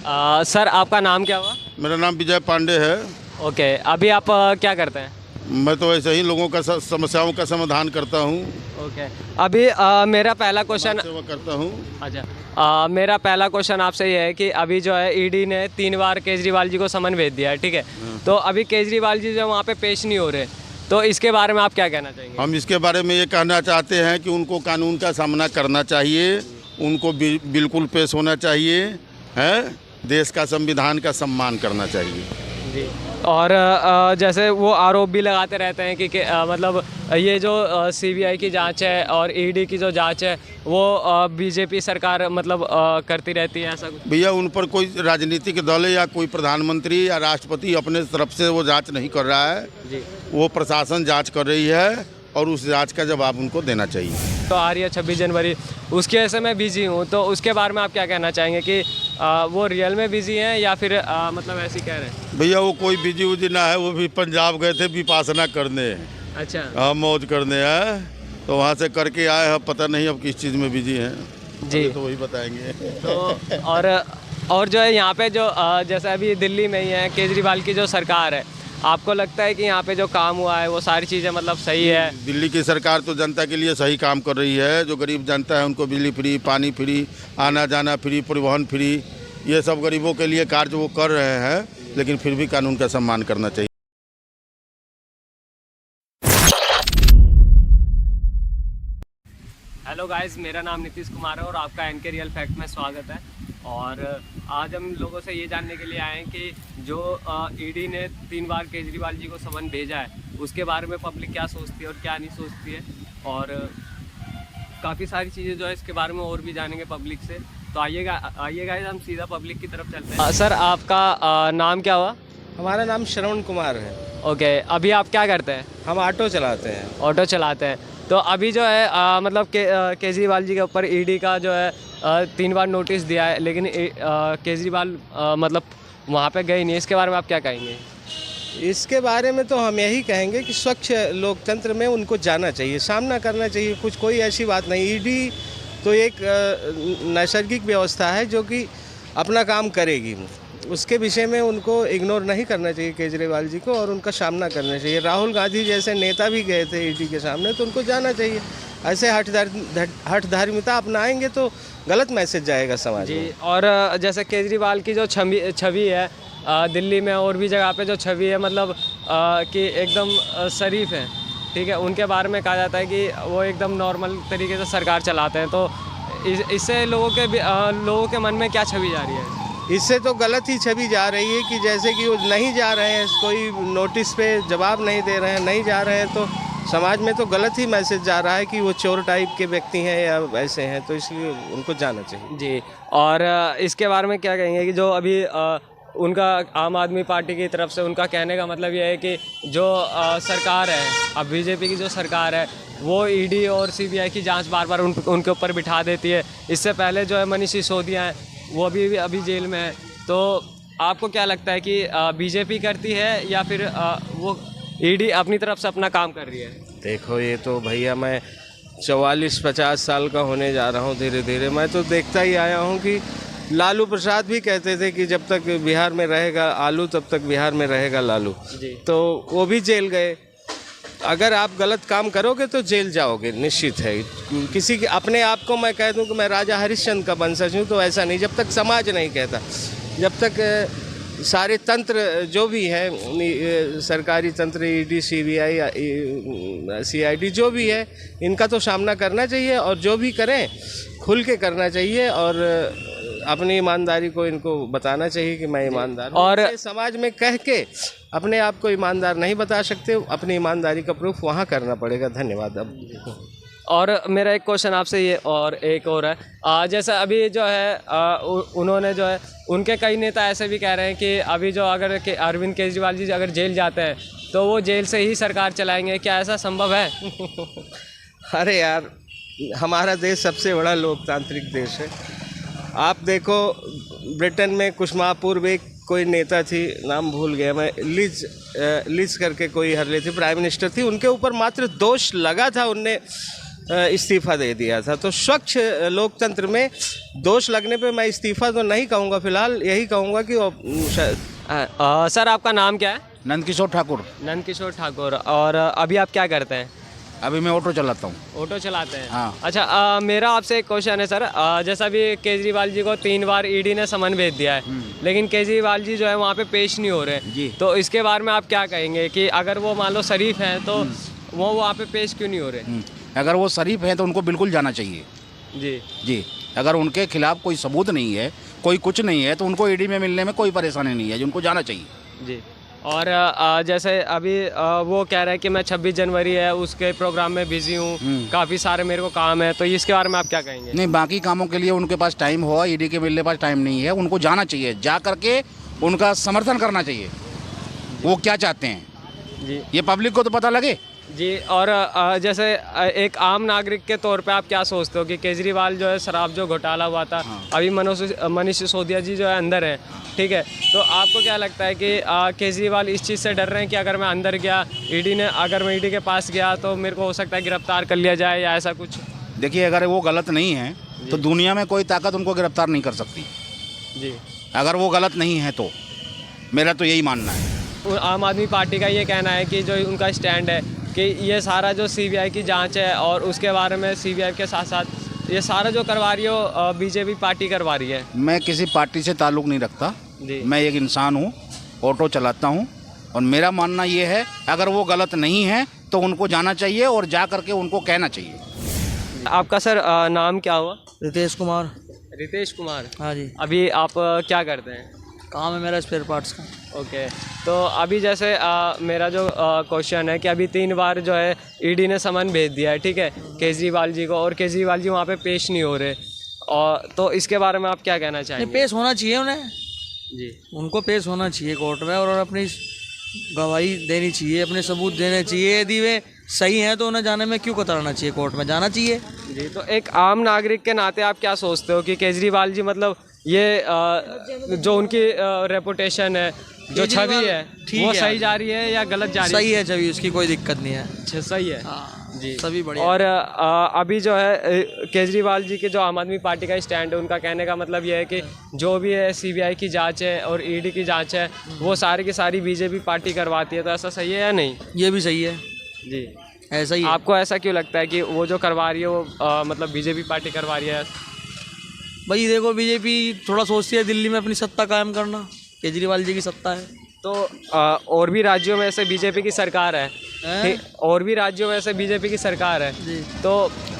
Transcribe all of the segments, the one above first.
Sir आपका नाम क्या हुआ? मेरा नाम विजय पांडे है। ओके, अभी आप क्या करते हैं? मैं तो ऐसे ही लोगों का समस्याओं का समाधान करता हूँ। ओके, अभी मेरा पहला क्वेश्चन सेवा करता हूँ। अच्छा, मेरा पहला क्वेश्चन आपसे ये है कि अभी जो है ईडी ने 3 बार केजरीवाल जी को समन भेज दिया है, ठीक है? तो अभी केजरीवाल जी जो वहाँ पे पेश नहीं हो रहे, तो इसके बारे में आप क्या कहना चाहेंगे? हम इसके बारे में ये कहना चाहते हैं कि उनको कानून का सामना करना चाहिए, उनको बिल्कुल पेश होना चाहिए, है देश का संविधान का सम्मान करना चाहिए। जी, और जैसे वो आरोप भी लगाते रहते हैं कि मतलब ये जो सीबीआई की जांच है और ईडी की जो जांच है वो बीजेपी सरकार मतलब करती रहती है, ऐसा कुछ? भैया उन पर कोई राजनीतिक दल या कोई प्रधानमंत्री या राष्ट्रपति अपने तरफ से वो जांच नहीं कर रहा है जी, वो प्रशासन जांच कर रही है और उस जांच का जवाब उनको देना चाहिए। तो आ रही है 26 जनवरी, उसकी वजह से मैं बिज़ी हूँ, तो उसके बारे में आप क्या कहना चाहेंगे कि वो रियल में बिज़ी हैं या फिर मतलब ऐसे ही कह रहे हैं? भैया वो कोई बिजी उजी ना है, वो भी पंजाब गए थे विपासना करने। अच्छा, हाँ मौज करने हैं, तो वहाँ से करके आए हैं, पता नहीं अब किस चीज़ में बिजी हैं जी, तो वही बताएंगे। तो और जो है यहाँ पे जो जैसे अभी दिल्ली में ही है केजरीवाल की जो सरकार है, आपको लगता है कि यहाँ पे जो काम हुआ है वो सारी चीज़ें मतलब सही है? दिल्ली की सरकार तो जनता के लिए सही काम कर रही है। जो गरीब जनता है उनको बिजली फ्री, पानी फ्री, आना जाना फ्री, परिवहन फ्री, ये सब गरीबों के लिए कार्य वो कर रहे हैं, लेकिन फिर भी कानून का सम्मान करना चाहिए। हेलो गाइस, मेरा नाम नीतीश कुमार है और आपका एनके रियल फैक्ट में स्वागत है। और आज हम लोगों से ये जानने के लिए आए हैं कि जो ईडी ने 3 बार केजरीवाल जी को समन भेजा है उसके बारे में पब्लिक क्या सोचती है और क्या नहीं सोचती है, और काफ़ी सारी चीज़ें जो है इसके बारे में और भी जानेंगे पब्लिक से। तो आइएगा हम सीधा पब्लिक की तरफ चलते हैं। सर आपका नाम क्या हुआ? हमारा नाम श्रवण कुमार है। ओके, अभी आप क्या करते हैं? हम ऑटो चलाते हैं। ऑटो चलाते हैं। तो अभी जो है मतलब केजरीवाल जी के ऊपर ईडी का जो है 3 बार नोटिस दिया है, लेकिन केजरीवाल मतलब वहाँ पे गए नहीं, इसके बारे में आप क्या कहेंगे? इसके बारे में तो हम यही कहेंगे कि स्वच्छ लोकतंत्र में उनको जाना चाहिए, सामना करना चाहिए। कोई ऐसी बात नहीं। ईडी तो एक नैसर्गिक व्यवस्था है जो कि अपना काम करेगी। उसके विषय में उनको इग्नोर नहीं करना चाहिए केजरीवाल जी को, और उनका सामना करना चाहिए। राहुल गांधी जैसे नेता भी गए थे ईडी के सामने, तो उनको जाना चाहिए। ऐसे हठ धार्मिकता अपनाएंगे तो गलत मैसेज जाएगा समाज में। और जैसे केजरीवाल की जो छवि है दिल्ली में और भी जगह पे जो छवि है मतलब कि एकदम शरीफ है, ठीक है, उनके बारे में कहा जाता है कि वो एकदम नॉर्मल तरीके से सरकार चलाते हैं। तो इससे लोगों के मन में क्या छवि जा रही है? इससे तो गलत ही छवि जा रही है कि जैसे कि वो नहीं जा रहे हैं, कोई नोटिस पे जवाब नहीं दे रहे हैं, नहीं जा रहे हैं, तो समाज में तो गलत ही मैसेज जा रहा है कि वो चोर टाइप के व्यक्ति हैं या वैसे हैं, तो इसलिए उनको जाना चाहिए। जी, और इसके बारे में क्या कहेंगे कि जो अभी उनका आम आदमी पार्टी की तरफ से उनका कहने का मतलब ये है कि जो सरकार है, अब बीजेपी की जो सरकार है, वो ईडी और सीबीआई की जांच बार बार उनके ऊपर बिठा देती है। इससे पहले जो है मनीष सिसोदिया हैं, वो अभी जेल में है। तो आपको क्या लगता है कि बीजेपी करती है या फिर वो ईडी अपनी तरफ से अपना काम कर रही है? देखो, ये तो भैया मैं 44-50 साल का होने जा रहा हूँ धीरे धीरे। मैं तो देखता ही आया हूँ कि लालू प्रसाद भी कहते थे कि जब तक बिहार में रहेगा आलू तब तक बिहार में रहेगा लालू। तो वो भी जेल गए। अगर आप गलत काम करोगे तो जेल जाओगे, निश्चित है। किसी के अपने आप को मैं कह दूं कि मैं राजा हरिश्चंद्र का वंशज हूँ, तो ऐसा नहीं। जब तक समाज नहीं कहता, जब तक सारे तंत्र जो भी है, सरकारी तंत्र, ईडी, सीबीआई, सीआईडी जो भी है, इनका तो सामना करना चाहिए, और जो भी करें खुल के करना चाहिए, और अपनी ईमानदारी को इनको बताना चाहिए कि मैं ईमानदार हूँ। और समाज में कह के अपने आप को ईमानदार नहीं बता सकते, अपनी ईमानदारी का प्रूफ वहाँ करना पड़ेगा। धन्यवाद। अब और मेरा एक क्वेश्चन आपसे ये और एक और है, जैसे अभी जो है उन्होंने जो है उनके कई नेता ऐसे भी कह रहे हैं कि अभी जो अगर अरविंद केजरीवाल जी अगर जेल जाते हैं तो वो जेल से ही सरकार चलाएंगे, क्या ऐसा संभव है? अरे यार, हमारा देश सबसे बड़ा लोकतांत्रिक देश है। आप देखो, ब्रिटेन में कुछ माह पूर्व एक कोई नेता थी, नाम भूल गया मैं, लिज करके कोई हरले थी, प्राइम मिनिस्टर थी। उनके ऊपर मात्र दोष लगा था, उनने इस्तीफ़ा दे दिया था। तो स्वच्छ लोकतंत्र में दोष लगने पे मैं इस्तीफ़ा तो नहीं कहूँगा, फिलहाल यही कहूँगा कि सर आपका नाम क्या है? नंदकिशोर ठाकुर। नंदकिशोर ठाकुर। और अभी आप क्या करते हैं? अभी मैं ऑटो चलाता हूँ। ऑटो चलाते हैं? हाँ। अच्छा, मेरा आपसे एक क्वेश्चन है सर। जैसा अभी केजरीवाल जी को 3 बार ईडी ने समन भेज दिया है, लेकिन केजरीवाल जी जो है वहाँ पे पेश नहीं हो रहे जी। तो इसके बारे में आप क्या कहेंगे कि अगर वो मान लो शरीफ हैं तो वो वहाँ पे पेश क्यों नहीं हो रहे? अगर वो शरीफ हैं तो उनको बिल्कुल जाना चाहिए। जी जी, अगर उनके खिलाफ कोई सबूत नहीं है, कोई कुछ नहीं है, तो उनको ईडी में मिलने में कोई परेशानी नहीं है, उनको जाना चाहिए। जी। और जैसे अभी वो कह रहे हैं कि मैं 26 जनवरी है उसके प्रोग्राम में बिजी हूँ, काफ़ी सारे मेरे को काम है, तो इसके बारे में आप क्या कहेंगे? नहीं, बाकी कामों के लिए उनके पास टाइम हो, ईडी के मिलने पास टाइम नहीं है, उनको जाना चाहिए, जा करके उनका समर्थन करना चाहिए। वो क्या चाहते हैं जी ये पब्लिक को तो पता लगे। जी। और जैसे एक आम नागरिक के तौर पे आप क्या सोचते हो कि केजरीवाल जो है शराब जो घोटाला हुआ था, अभी मनीष सिसोदिया जी जो है अंदर हैं, ठीक है, तो आपको क्या लगता है कि केजरीवाल इस चीज़ से डर रहे हैं कि अगर मैं अंदर गया, अगर मैं ईडी के पास गया तो मेरे को हो सकता है गिरफ्तार कर लिया जाए या ऐसा कुछ? देखिए, अगर वो गलत नहीं है तो दुनिया में कोई ताकत उनको गिरफ्तार नहीं कर सकती। जी। अगर वो गलत नहीं है तो मेरा तो यही मानना है। आम आदमी पार्टी का ये कहना है कि जो उनका स्टैंड है कि ये सारा जो सीबीआई की जांच है और उसके बारे में सीबीआई के साथ साथ ये सारा जो करवा रही हो बीजेपी पार्टी करवा रही है। मैं किसी पार्टी से ताल्लुक़ नहीं रखता जी। मैं एक इंसान हूँ, ऑटो चलाता हूँ, और मेरा मानना ये है अगर वो गलत नहीं है तो उनको जाना चाहिए और जा करके उनको कहना चाहिए। आपका सर नाम क्या हुआ? रितेश कुमार। रितेश कुमार। हाँ जी। अभी आप क्या करते हैं? काम है मेरा स्पेयर पार्ट्स का। ओके। तो अभी जैसे मेरा जो क्वेश्चन है कि अभी 3 बार जो है ईडी ने समन भेज दिया है, ठीक है, केजरीवाल जी को, और केजरीवाल जी वहाँ पे पेश नहीं हो रहे, और तो इसके बारे में आप क्या कहना चाहेंगे? नहीं, पेश होना चाहिए उन्हें जी। उनको पेश होना चाहिए कोर्ट में और अपनी गवाही देनी चाहिए, अपने सबूत देने चाहिए। यदि वे सही हैं तो उन्हें जाने में क्यों कतराना चाहिए, कोर्ट में जाना चाहिए। जी। तो एक आम नागरिक के नाते आप क्या सोचते हो कि केजरीवाल जी मतलब ये जो उनकी रेपुटेशन है, जो छवि है, वो सही जा रही है या गलत जा रही है? सही है छवि, उसकी कोई दिक्कत नहीं है। अच्छा, सही है। हाँ जी, सभी बढ़िया। और अभी जो है केजरीवाल जी के जो आम आदमी पार्टी का स्टैंड है, उनका कहने का मतलब ये है कि जो भी है सीबीआई की जांच है और ईडी की जांच है वो सारी की सारी बीजेपी पार्टी करवाती है, तो ऐसा सही है या नहीं? ये भी सही है जी। ऐसा ही है। आपको ऐसा क्यों लगता है कि वो जो करवा रही है वो मतलब बीजेपी पार्टी करवा रही है? भाई देखो, बीजेपी थोड़ा सोचती है दिल्ली में अपनी सत्ता कायम करना, केजरीवाल जी की सत्ता है तो और भी राज्यों में ऐसे बीजेपी की सरकार है, ठीक, और भी राज्यों में ऐसे बीजेपी की सरकार है जी। तो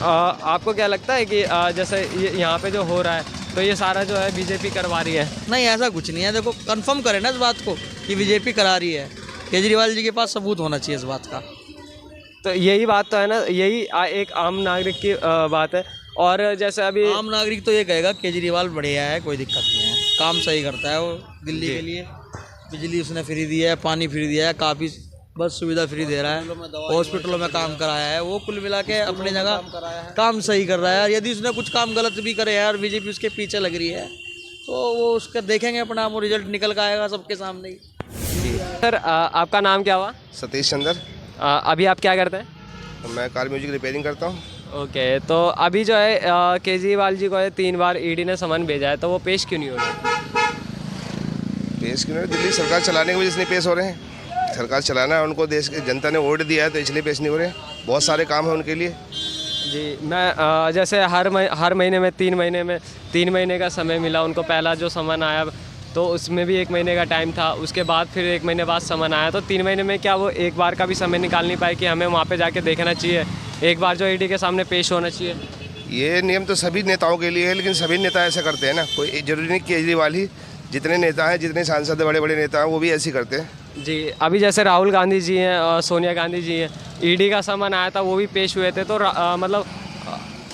आपको क्या लगता है कि जैसे यहाँ पे जो हो रहा है तो ये सारा जो है बीजेपी करवा रही है? नहीं, ऐसा कुछ नहीं है। देखो, कंफर्म करें ना इस बात को कि बीजेपी करा रही है, केजरीवाल जी के पास सबूत होना चाहिए इस बात का। तो यही बात तो है ना, यही एक आम नागरिक की बात है। और जैसे अभी आम नागरिक तो ये कहेगा केजरीवाल बढ़िया है, कोई दिक्कत नहीं है, काम सही करता है वो दिल्ली के लिए। बिजली उसने फ्री दिया है, पानी फ्री दिया है, काफ़ी बस सुविधा फ्री दे रहा है, हॉस्पिटलों में काम कराया है, वो कुल मिला के अपनी जगह काम सही कर रहा है। यदि उसने कुछ काम गलत भी करे है और बीजेपी उसके पीछे लग रही है तो वो उसका देखेंगे अपना, वो रिजल्ट निकल के आएगा सबके सामने ही। सर आपका नाम क्या हुआ? सतीश चंद्र। अभी आप क्या करते हैं? मैं कार म्यूजिक रिपेयरिंग करता हूँ। ओके। तो अभी जो है केजरीवाल जी को 3 बार ईडी ने समन भेजा है, तो वो पेश क्यों नहीं हो रहे? पेश क्यों नहीं? दिल्ली सरकार चलाने की वजह से नहीं पेश हो रहे हैं। सरकार चलाना है उनको, देश की जनता ने वोट दिया है तो इसलिए पेश नहीं हो रहे हैं। बहुत सारे काम हैं उनके लिए। जी। मैं जैसे हर महीने में 3 महीने का समय मिला उनको। पहला जो समन आया तो उसमें भी 1 महीने का टाइम था, उसके बाद फिर 1 महीने बाद समन आया, तो 3 महीने में क्या वो एक बार का भी समय निकाल नहीं पाए कि हमें वहाँ पे जाके देखना चाहिए, एक बार जो ईडी के सामने पेश होना चाहिए? ये नियम तो सभी नेताओं के लिए है, लेकिन सभी नेता ऐसा करते हैं ना, कोई जरूरी नहीं केजरीवाल ही, जितने नेता हैं, जितने सांसद बड़े बड़े नेता हैं वो भी ऐसे करते हैं। जी। अभी जैसे राहुल गांधी जी हैं और सोनिया गांधी जी हैं, ईडी का समन आया था, वो भी पेश हुए थे, तो मतलब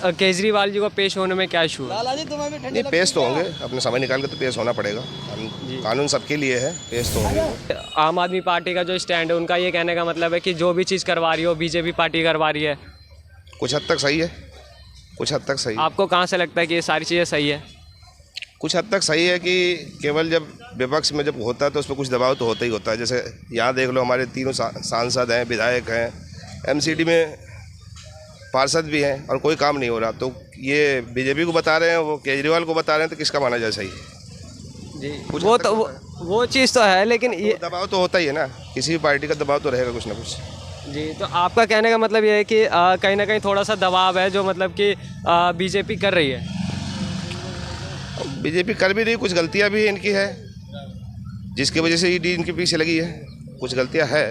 केजरीवाल जी को पेश होने में क्या इशू है? नहीं, पेश तो होंगे, अपना समय निकाल के तो पेश होना पड़ेगा। कानून सबके लिए है, पेश तो होंगे। आम आदमी पार्टी का जो स्टैंड है, उनका ये कहने का मतलब है कि जो भी चीज़ करवा रही हो बीजेपी पार्टी करवा रही है। कुछ हद तक सही है, कुछ हद तक सही है। आपको कहाँ से लगता है कि ये सारी चीज़ें सही है? कुछ हद तक सही है कि केवल जब विपक्ष में जब होता है तो उस पर कुछ दबाव तो होता ही होता है। जैसे यहाँ देख लो, हमारे तीनों सांसद हैं, विधायक हैं, एमसीडी में पार्षद भी हैं और कोई काम नहीं हो रहा। तो ये बीजेपी को बता रहे हैं, वो केजरीवाल को बता रहे हैं, तो किसका माना जाए सही? जी वो चीज़ तो है, लेकिन ये दबाव तो होता ही है ना, किसी भी पार्टी का दबाव तो रहेगा कुछ ना कुछ। जी, तो आपका कहने का मतलब ये है कि कहीं ना कहीं थोड़ा सा दबाव है जो मतलब कि बीजेपी कर रही है। बीजेपी कर भी रही, कुछ गलतियां भी इनकी है जिसकी वजह से ईडी इनके पीछे लगी है, कुछ गलतियां है।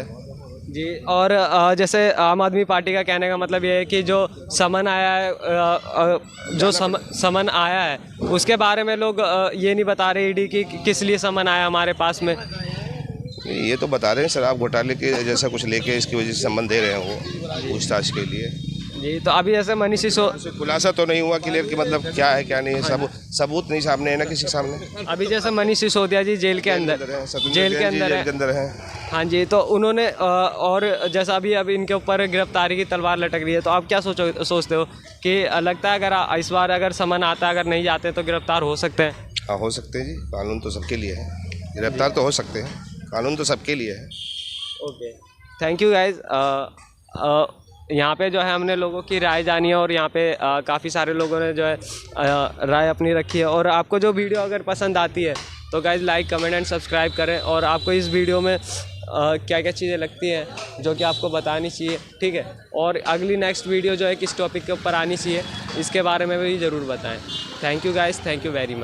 जी, और जैसे आम आदमी पार्टी का कहने का मतलब ये है कि जो समन आया है, समन आया है उसके बारे में लोग ये नहीं बता रहे ईडी की किस लिए समन आया हमारे पास में। ये तो बता रहे हैं शराब घोटाले के जैसा कुछ लेके इसकी वजह से संबंध दे रहे हैं वो पूछताछ के लिए। जी, तो अभी ऐसे मनीष खुलासा तो नहीं हुआ क्लियर कि मतलब क्या है क्या नहीं है, सबूत नहीं सामने है ना किसी के सामने। अभी जैसे मनीष सिसोदिया जी जेल के अंदर है। हाँ जी, तो उन्होंने और जैसा अभी इनके ऊपर गिरफ्तारी की तलवार लटक रही है, तो आप क्या सोचते हो कि लगता है अगर इस बार अगर समन आता है, अगर नहीं जाते तो गिरफ्तार हो सकते हैं? हाँ, हो सकते हैं जी, कानून तो सबके लिए है, गिरफ्तार तो हो सकते हैं, कानून तो सबके लिए है। Okay, thank you guys. यहाँ पे जो है हमने लोगों की राय जानी है और यहाँ पे काफ़ी सारे लोगों ने जो है राय अपनी रखी है। और आपको जो वीडियो अगर पसंद आती है तो guys like comment and subscribe करें। और आपको इस वीडियो में क्या क्या चीज़ें लगती हैं जो कि आपको बतानी चाहिए, ठीक है। और अगली नेक्स्ट वीडियो जो है किस टॉपिक के ऊपर आनी चाहिए इसके बारे में भी ज़रूर बताएं। Thank you guys, thank you very much.